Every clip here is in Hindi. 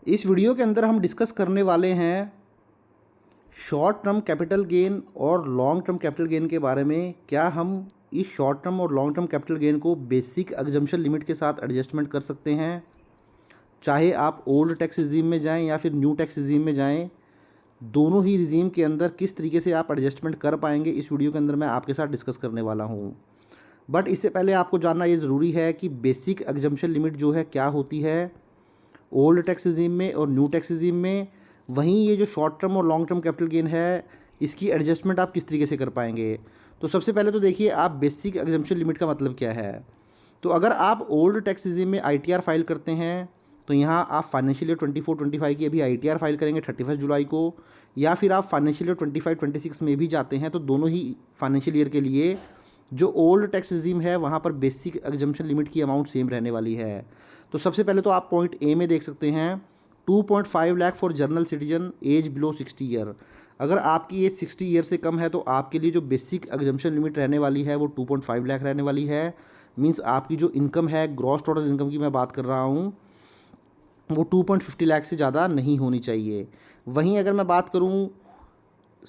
इस वीडियो के अंदर हम डिस्कस करने वाले हैं शॉर्ट टर्म कैपिटल गेन और लॉन्ग टर्म कैपिटल गेन के बारे में। क्या हम इस शॉर्ट टर्म और लॉन्ग टर्म कैपिटल गेन को बेसिक एग्जम्पशन लिमिट के साथ एडजस्टमेंट कर सकते हैं, चाहे आप ओल्ड टैक्स रिजीम में जाएं या फिर न्यू टैक्स रिजीम में जाएं। दोनों ही रिजीम के अंदर किस तरीके से आप एडजस्टमेंट कर पाएंगे, इस वीडियो के अंदर मैं आपके साथ डिस्कस करने वाला हूं। बट इससे पहले आपको जानना ये ज़रूरी है कि बेसिक एग्जम्पशन लिमिट जो है क्या होती है ओल्ड टैक्स रिजीम में और न्यू टैक्स रिजीम में। वहीं ये जो शॉर्ट टर्म और लॉन्ग टर्म कैपिटल गेन है, इसकी एडजस्टमेंट आप किस तरीके से कर पाएंगे। तो सबसे पहले तो देखिए आप बेसिक एग्जम्पशन लिमिट का मतलब क्या है। तो अगर आप ओल्ड टैक्स रिजीम में आईटीआर फाइल करते हैं तो यहाँ आप फाइनेंशियल ईयर 24-25 की अभी आईटीआर फाइल करेंगे 31 जुलाई को, या फिर आप फाइनेंशियल ईयर 25-26 में भी जाते हैं तो दोनों ही फाइनेंशियल ईयर के लिए जो ओल्ड टैक्स रिजीम है वहाँ पर बेसिक एग्जम्पशन लिमिट की अमाउंट सेम रहने वाली है। तो सबसे पहले तो आप पॉइंट ए में देख सकते हैं 2.5 lakh for general citizen age below 60 year. अगर आपकी एज 60 ईयर से कम है तो आपके लिए जो बेसिक एग्जम्पशन लिमिट रहने वाली है वो 2.5 लाख रहने वाली है। मींस आपकी जो इनकम है, ग्रॉस टोटल इनकम की मैं बात कर रहा हूँ, वो 2.50 लाख से ज़्यादा नहीं होनी चाहिए। वहीं अगर मैं बात करूँ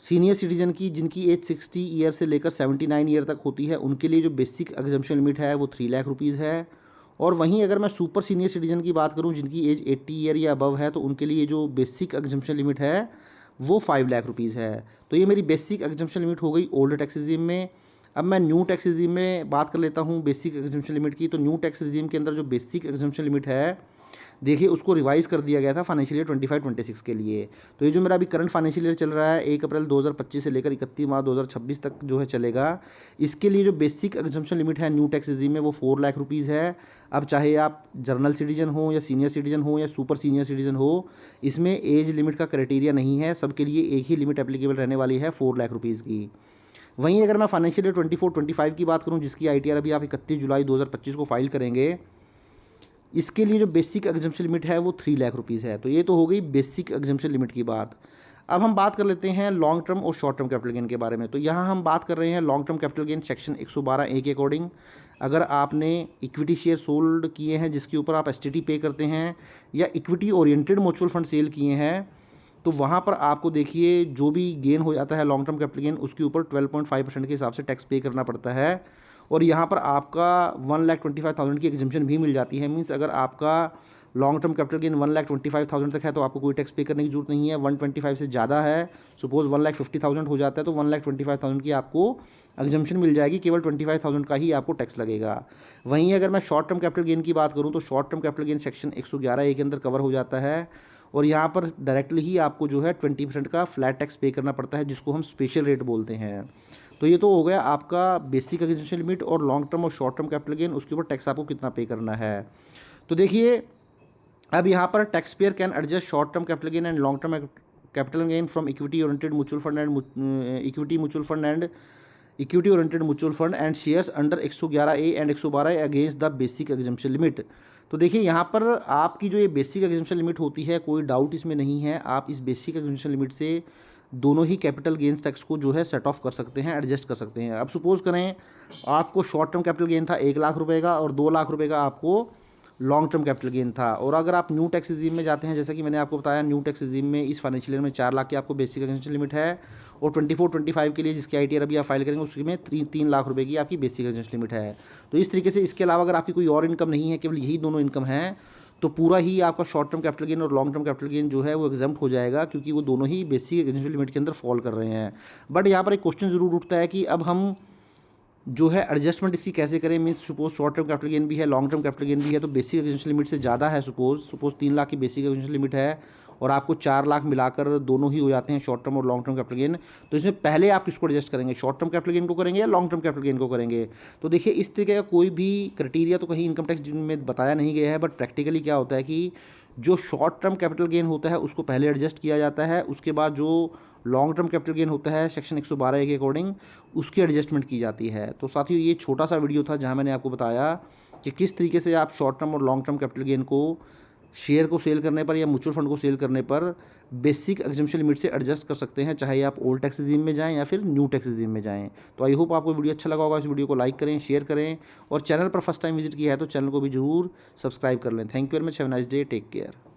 सीनियर सिटीजन की, जिनकी एज 60 ईयर से लेकर 79 ईयर तक होती है, उनके लिए जो बेसिक एग्जम्पशन लिमिट है वो 3 लाख रुपीज़ है। और वहीं अगर मैं सुपर सीनियर सिटीजन की बात करूं जिनकी एज 80 ईयर या अबव है, तो उनके लिए जो बेसिक एग्जम्पशन लिमिट है वो 5 लाख रुपीज़ है। तो ये मेरी बेसिक एग्जम्पशन लिमिट हो गई ओल्ड टैक्स रिजीम में। अब मैं न्यू टैक्स रिजीम में बात कर लेता हूँ बेसिक एग्जम्पशन लिमिट की। तो न्यू टैक्स रिजीम के अंदर जो बेसिक एग्जम्पशन लिमिट है, देखिए उसको रिवाइज़ कर दिया गया था फाइनेंशियल ईयर 25-26 के लिए। तो ये जो मेरा अभी करंट फाइनेंशियल ईयर चल रहा है 1 अप्रैल 2025 से लेकर 31 मार्च 2026 तक जो है चलेगा, इसके लिए जो बेसिक एग्जम्पशन लिमिट है न्यू टैक्स रिजीम में वो 4 लाख रुपीज़ है। अब चाहे आप जनरल सिटीजन हो या सीनियर सिटीजन हो या सुपर सीनियर सिटीजन हो, इसमें एज लिमिट का क्राइटेरिया नहीं है, सबके लिए एक ही लिमिट एप्लीकेबल रहने वाली है 4 लाख रुपीज़ की। वहीं अगर मैं फाइनेंशियल ईयर 24-25 की बात करूं, जिसकी आईटीआर अभी आप 31 जुलाई 2025 को फाइल करेंगे, इसके लिए जो बेसिक एग्जम्पशन लिमिट है वो 3 लाख रुपीज़ है। तो ये तो हो गई बेसिक एग्जम्पशन लिमिट की बात। अब हम बात कर लेते हैं लॉन्ग टर्म और शॉर्ट टर्म कैपिटल गेन के बारे में। तो यहाँ हम बात कर रहे हैं long term capital gain section 112A के अकॉर्डिंग। अगर आपने इक्विटी शेयर सोल्ड किए हैं जिसके ऊपर आप एसटीटी पे करते हैं, या equity oriented mutual fund sell किए हैं, तो वहाँ पर आपको देखिए जो भी गेन हो जाता है लॉन्ग टर्म कैपिटल गेन, उसके ऊपर 12.5% के हिसाब से टैक्स पे करना पड़ता है। और यहाँ पर आपका 1,25,000 की एग्जम्पशन भी मिल जाती है। मीन्स अगर आपका लॉन्ग टर्म कैपिटल गेन 1,25,000 तक है तो आपको कोई टैक्स पे करने की जरूरत नहीं है। 125 से ज़्यादा है, सपोज 1,50,000 हो जाता है, तो 1,25,000 की आपको एग्जम्पशन मिल जाएगी, केवल 25,000 का ही आपको टैक्स लगेगा। वहीं अगर मैं शॉर्ट टर्म कैपिटल गेन की बात करूँ तो short term capital gain section 111A के अंदर कवर हो जाता है, और यहाँ पर डायरेक्टली ही आपको जो है 20% का फ्लैट टैक्स पे करना पड़ता है, जिसको हम स्पेशल रेट बोलते हैं। तो ये तो हो गया आपका बेसिक एग्जम्पशन लिमिट और लॉन्ग टर्म और शॉर्ट टर्म कैपिटल गेन, उसके ऊपर टैक्स आपको कितना पे करना है। तो देखिए अब यहाँ पर tax payer can adjust short term capital gain and long term capital gain from equity oriented mutual fund and equity oriented mutual fund and shares under 111A and 112 against the basic exemption limit. तो देखिए यहाँ पर आपकी जो ये बेसिक एग्जम्पशन लिमिट होती है, कोई डाउट इसमें नहीं है, आप इस बेसिक एग्जम्पशन लिमिट से दोनों ही कैपिटल गेन्स टैक्स को जो है सेट ऑफ कर सकते हैं, एडजस्ट कर सकते हैं। अब सपोज़ करें आपको शॉर्ट टर्म कैपिटल गेन था 1 लाख रुपए का और 2 लाख रुपए का आपको लॉन्ग टर्म कैपिटल गेन था। और अगर आप न्यू टैक्स रिजीम में जाते हैं, जैसा कि मैंने आपको बताया, न्यू टैक्स रिजीम में इस फाइनेंशियल ईयर में 4 लाख की आपको बेसिक एग्जम्पशन लिमिट है, और 24-25 के लिए जिसकी आईटीआर अभी आप फाइल करेंगे उसमें 3 लाख रुपए की आपकी बेसिक एग्जम्पशन लिमिट है। तो इस तरीके से इसके अलावा अगर आपकी कोई और इनकम नहीं है, केवल यही दोनों इनकम है, तो पूरा ही आपका शॉर्ट टर्म कैपिटल गेन और लॉन्ग टर्म कैपिटल गेन जो है वो एग्जाम्प्ट हो जाएगा, क्योंकि वो दोनों ही बेसिक एग्जम्पशन लिमिट के अंदर फॉल कर रहे हैं। बट यहाँ पर एक क्वेश्चन जरूर उठता है कि अब हम जो है एडजस्टमेंट इसकी कैसे करें। Means suppose short term capital gain भी है, लॉन्ग टर्म कैपिटल गेन भी है, तो बेसिक एग्जम्पशन लिमिट से ज़्यादा है, सपोज 3 लाख की बेसिक एग्जम्पशन लिमिट है और आपको 4 लाख मिलाकर दोनों ही हो जाते हैं शॉर्ट टर्म और लॉन्ग टर्म कैपिटल गेन। तो इसमें पहले आप किसको एडजस्ट करेंगे, शॉर्ट टर्म कैपिटल गेन को करेंगे या लॉन्ग टर्म कैपिटल गेन को करेंगे। तो देखिए इस तरीके का कोई भी क्राइटेरिया तो कहीं इनकम टैक्स में बताया नहीं गया है, बट प्रैक्टिकली क्या होता है कि जो शॉर्ट टर्म कैपिटल गेन होता है उसको पहले एडजस्ट किया जाता है, उसके बाद जो लॉन्ग टर्म कैपिटल गेन होता है सेक्शन 112A के अकॉर्डिंग उसकी एडजस्टमेंट की जाती है। तो साथियों ये छोटा सा वीडियो था जहां मैंने आपको बताया कि किस तरीके से आप शॉर्ट टर्म और लॉन्ग टर्म कैपिटल गेन को शेयर को सेल करने पर या म्यूचुअल फंड को सेल करने पर बेसिक एग्जम्पशन लिमिट से एडजस्ट कर सकते हैं, चाहे आप ओल्ड टैक्स रिजीम में जाएं या फिर न्यू टैक्स रिजीम में जाएं। तो आई होप आपको वीडियो अच्छा लगा होगा। इस वीडियो को लाइक करें, शेयर करें, और चैनल पर फर्स्ट टाइम विजिट किया है तो चैनल को भी जरूर सब्सक्राइब कर लें। Thank you very much, have a nice day, take care.